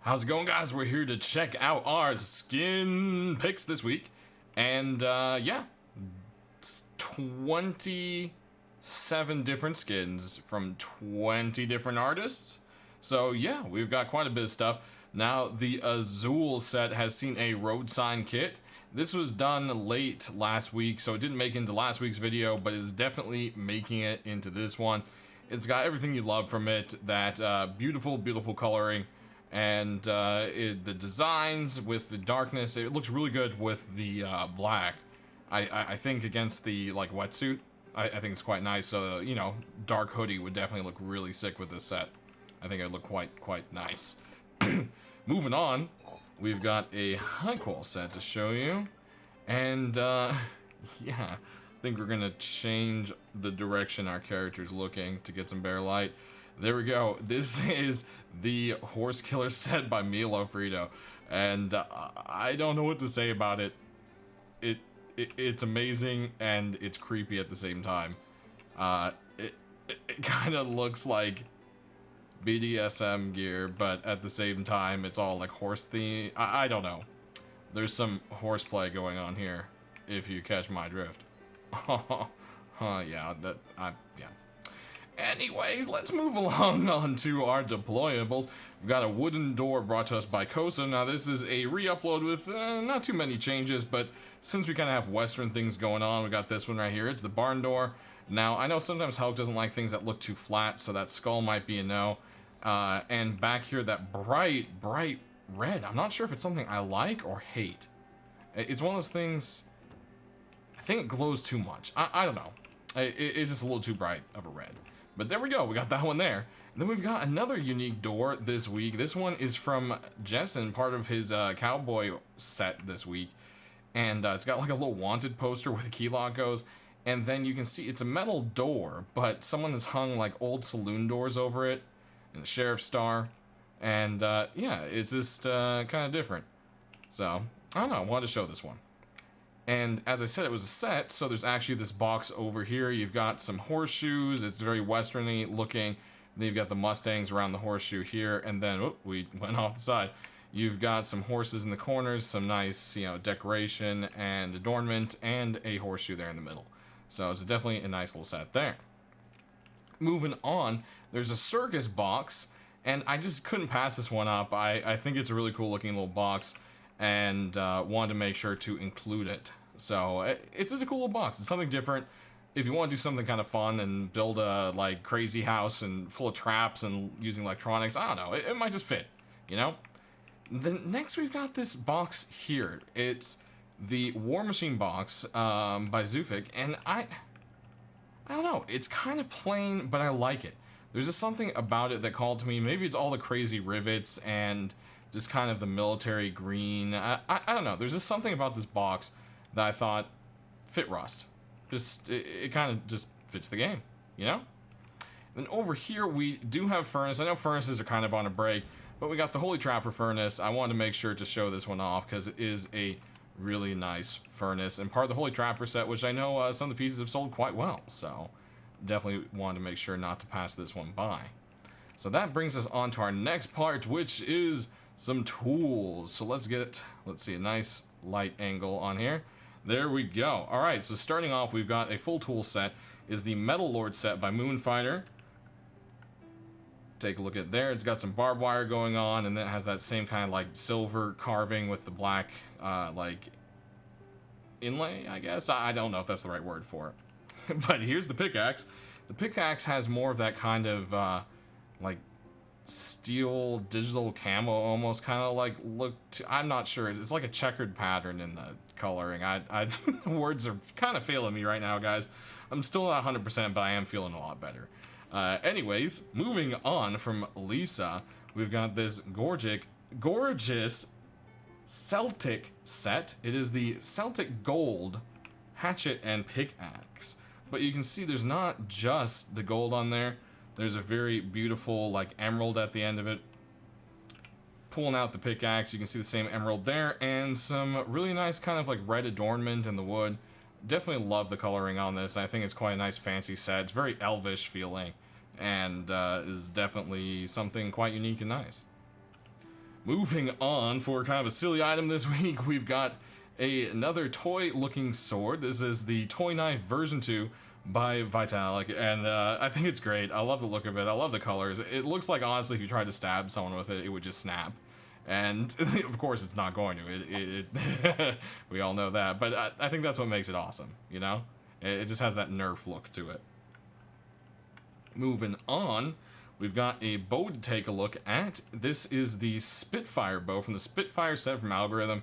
How's it going, guys? We're here to check out our skin picks this week. And, yeah, it's 27 different skins from 20 different artists. So, yeah, we've got quite a bit of stuff. Now, the Azul set has seen a Roadsign kit. This was done late last week, so it didn't make it into last week's video, but is definitely making it into this one. It's got everything you love from it, that beautiful, beautiful coloring. And the designs with the darkness, it looks really good with the black. I think against the like wetsuit, I think it's quite nice. So you know, dark hoodie would definitely look really sick with this set. I think it would look quite nice. Moving on, we've got a high qual set to show you, and yeah, I think we're gonna change the direction our character's looking to get some better light. There we go. This is the Horse Killer set by Milo Frito, and I don't know what to say about it. It's amazing and it's creepy at the same time. It kind of looks like BDSM gear, but at the same time, it's all like horse theme. I don't know. There's some horseplay going on here, if you catch my drift. Yeah, yeah. Anyways, let's move along on to our deployables. We've got a wooden door brought to us by Kosa. Now, this is a re-upload with not too many changes, but since we kind of have Western things going on, we got this one right here. It's the barn door. Now, I know sometimes Hulk doesn't like things that look too flat, so that skull might be a no. And back here, that bright red. I'm not sure if it's something I like or hate. It's one of those things, I think it glows too much. I don't know. It's just a little too bright of a red. But there we go, we got that one there. And then we've got another unique door this week. This one is from Jessen, part of his cowboy set this week. And it's got like a little wanted poster where the key lock goes. And then you can see it's a metal door, but someone has hung like old saloon doors over it. And the sheriff's star. And yeah, it's just kind of different. So, I don't know, I wanted to show this one. And as I said, it was a set, so there's actually this box over here. You've got some horseshoes. It's very westerny looking. Then you've got the Mustangs around the horseshoe here, and then oh, we went off the side. You've got some horses in the corners, some nice, you know, decoration and adornment, and a horseshoe there in the middle. So it's definitely a nice little set there. Moving on, there's a Circus Box, and I just couldn't pass this one up. I think it's a really cool looking little box, and wanted to make sure to include it. So it's just a cool little box. It's something different. If you want to do something kind of fun and build a like crazy house and full of traps and using electronics, I don't know, it might just fit, you know? Then next we've got this box here. It's the War Machine box by Xuefeng, and I don't know, it's kind of plain, but I like it. There's just something about it that called to me. Maybe it's all the crazy rivets and just kind of the military green. I don't know. There's just something about this box that I thought fit Rust. Just it kind of just fits the game, you know? Then over here we do have furnace. I know furnaces are kind of on a break, but we got the Holy Trapper furnace. I wanted to make sure to show this one off because it is a really nice furnace and part of the Holy Trapper set, which I know some of the pieces have sold quite well. So definitely wanted to make sure not to pass this one by. So that brings us on to our next part, which is some tools. So let's see, a nice light angle on here. There we go. All right, so starting off, we've got a full tool set. Is the Metal Lord set by Moonfighter. Take a look at there. It's got some barbed wire going on, and then it has that same kind of like silver carving with the black like inlay, I guess. I don't know if that's the right word for it. But here's the pickaxe. The pickaxe has more of that kind of like steel digital camo, almost kind of like I'm not sure. It's like a checkered pattern in the coloring. Words are kind of failing me right now, guys. I'm still not 100%, but I am feeling a lot better. Anyways, moving on from Lisa, we've got this gorgeous Celtic set. It is the Celtic Gold hatchet and pickaxe. But you can see there's not just the gold on there. There's a very beautiful like emerald at the end of it. Pulling out the pickaxe, you can see the same emerald there, and some really nice kind of like red adornment in the wood. Definitely love the coloring on this. I think it's quite a nice fancy set. It's very elvish feeling, and is definitely something quite unique and nice. Moving on, for kind of a silly item this week, we've got another toy-looking sword. This is the Toy Knife version 2 by Vitalik, and I think it's great. I love the look of it. I love the colors. It looks like, honestly, if you tried to stab someone with it, it would just snap. And, of course, it's not going to. We all know that. But I think that's what makes it awesome, you know? It just has that Nerf look to it. Moving on, we've got a bow to take a look at. This is the Spitfire Bow from the Spitfire Set from Algorithm.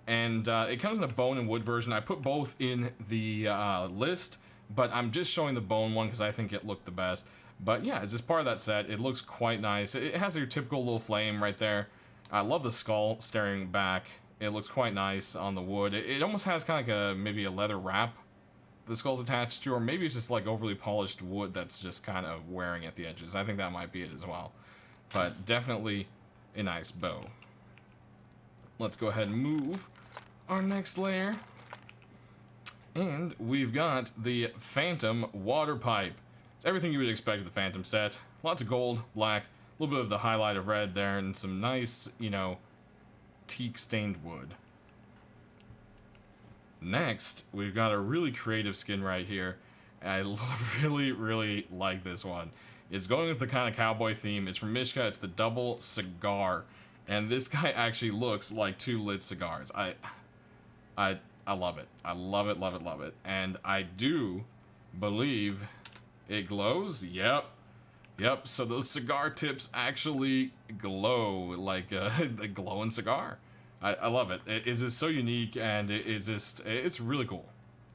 And it comes in a bone and wood version. I put both in the list, but I'm just showing the bone one because I think it looked the best. But yeah, it's just part of that set. It looks quite nice. It has your typical little flame right there. I love the skull staring back. It looks quite nice on the wood. It almost has kind of like maybe a leather wrap the skull's attached to, or maybe it's just like overly polished wood that's just kind of wearing at the edges. I think that might be it as well. But definitely a nice bow. Let's go ahead and move our next layer. And we've got the Phantom Water Pipe. It's everything you would expect of the Phantom set. Lots of gold, black, a little bit of the highlight of red there, and some nice, you know, teak-stained wood. Next, we've got a really creative skin right here. I really, really like this one. It's going with the kind of cowboy theme. It's from Mishka. It's the double cigar. And this guy actually looks like 2 lit cigars. I love it. I love it, love it, love it. And I do believe it glows. Yep. Yep, so those cigar tips actually glow like a glowing cigar. I love it. It's just so unique, and it's really cool.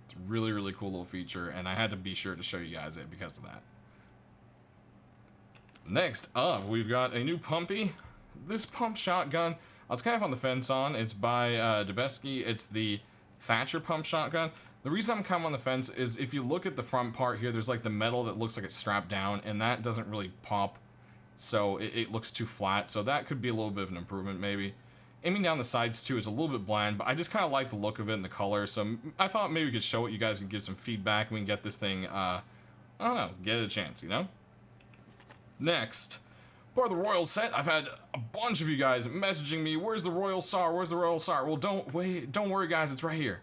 It's a really, really cool little feature, and I had to be sure to show you guys it because of that. Next up, we've got a new pumpy. This pump shotgun, I was kind of on the fence on. It's by Debesky. It's the Thatcher pump shotgun. The reason I'm kind of on the fence is if you look at the front part here, there's like the metal that looks like it's strapped down, and that doesn't really pop, so it looks too flat. So that could be a little bit of an improvement, maybe. Aiming down the sides too is a little bit bland, but I just kind of like the look of it and the color, so I thought maybe we could show it, you guys can give some feedback, and we can get this thing, I don't know, get it a chance, you know? Next, part of the Royal set, I've had a bunch of you guys messaging me, where's the Royal Saw, where's the Royal Saw? Well, don't worry guys, it's right here.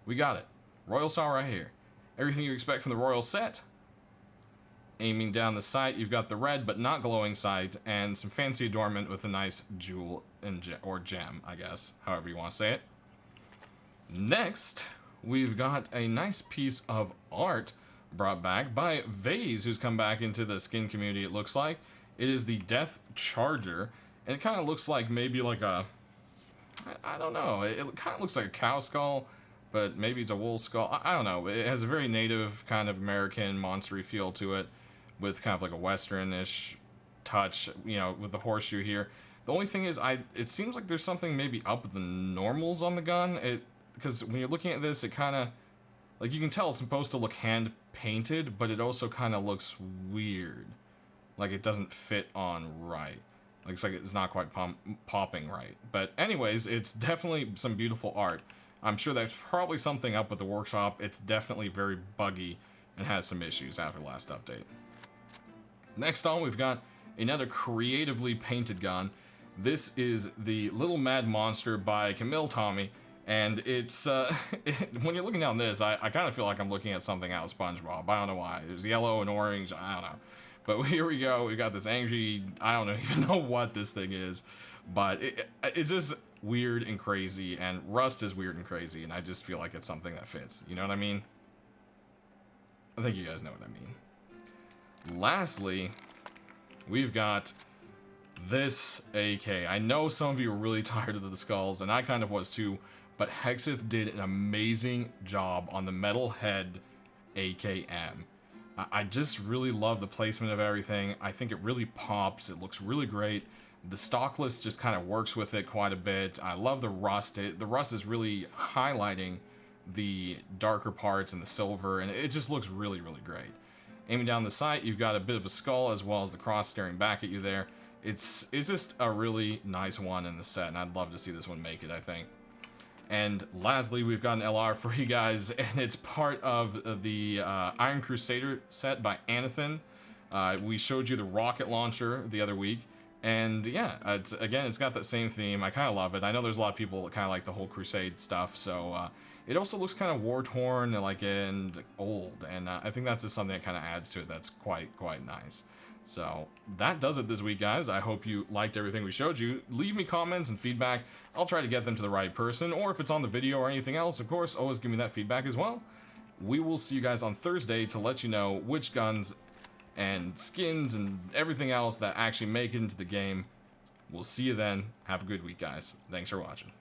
We got it. Royal Saw right here. Everything you expect from the Royal set. Aiming down the sight, you've got the red but not glowing sight, and some fancy adornment with a nice jewel and or gem, I guess, however you want to say it. Next, we've got a nice piece of art brought back by Vase, who's come back into the skin community, it looks like. It is the Death Charger, and it kind of looks like maybe like a, I don't know, it kind of looks like a cow skull, but maybe it's a wolf skull. I don't know. It has a very native kind of American monstery feel to it, with kind of like a western-ish touch, you know, with the horseshoe here. The only thing is, it seems like there's something maybe up with the normals on the gun. Because when you're looking at this, it kind of, like, you can tell it's supposed to look hand-painted, but it also kind of looks weird. Like it doesn't fit on right. Looks like it's not quite popping right. But anyways, it's definitely some beautiful art. I'm sure there's probably something up with the workshop. It's definitely very buggy and has some issues after the last update. Next on, we've got another creatively painted gun. This is the Little Mad Monster by Camille Tommy, and it's, when you're looking down this, I kind of feel like I'm looking at something out of SpongeBob. I don't know why. There's yellow and orange, I don't know. But here we go, we've got this angry, I don't even know what this thing is, but it's just weird and crazy, and Rust is weird and crazy, and I just feel like it's something that fits, you know what I mean? I think you guys know what I mean. Lastly, we've got this AK. I know some of you are really tired of the skulls, and I kind of was too, but Hexith did an amazing job on the metal head AKM. I just really love the placement of everything. I think it really pops. It looks really great. The stockless just kind of works with it quite a bit. I love the rust. The rust is really highlighting the darker parts and the silver, and it just looks really, really great. Aiming down the sight, you've got a bit of a skull as well as the cross staring back at you there. It's just a really nice one in the set, and I'd love to see this one make it, I think. And lastly, we've got an LR for you guys, and it's part of the Iron Crusader set by Anathan. We showed you the rocket launcher the other week. And yeah, it's got that same theme. I kind of love it. I know there's a lot of people that kind of like the whole Crusade stuff, so it also looks kind of war-torn and old, and I think that's just something that kind of adds to it that's quite nice. So that does it this week, guys. I hope you liked everything we showed you. Leave me comments and feedback. I'll try to get them to the right person, or if it's on the video or anything else, of course, always give me that feedback as well. We will see you guys on Thursday to let you know which guns and skins and everything else that actually make it into the game. We'll see you then. Have a good week, guys. Thanks for watching.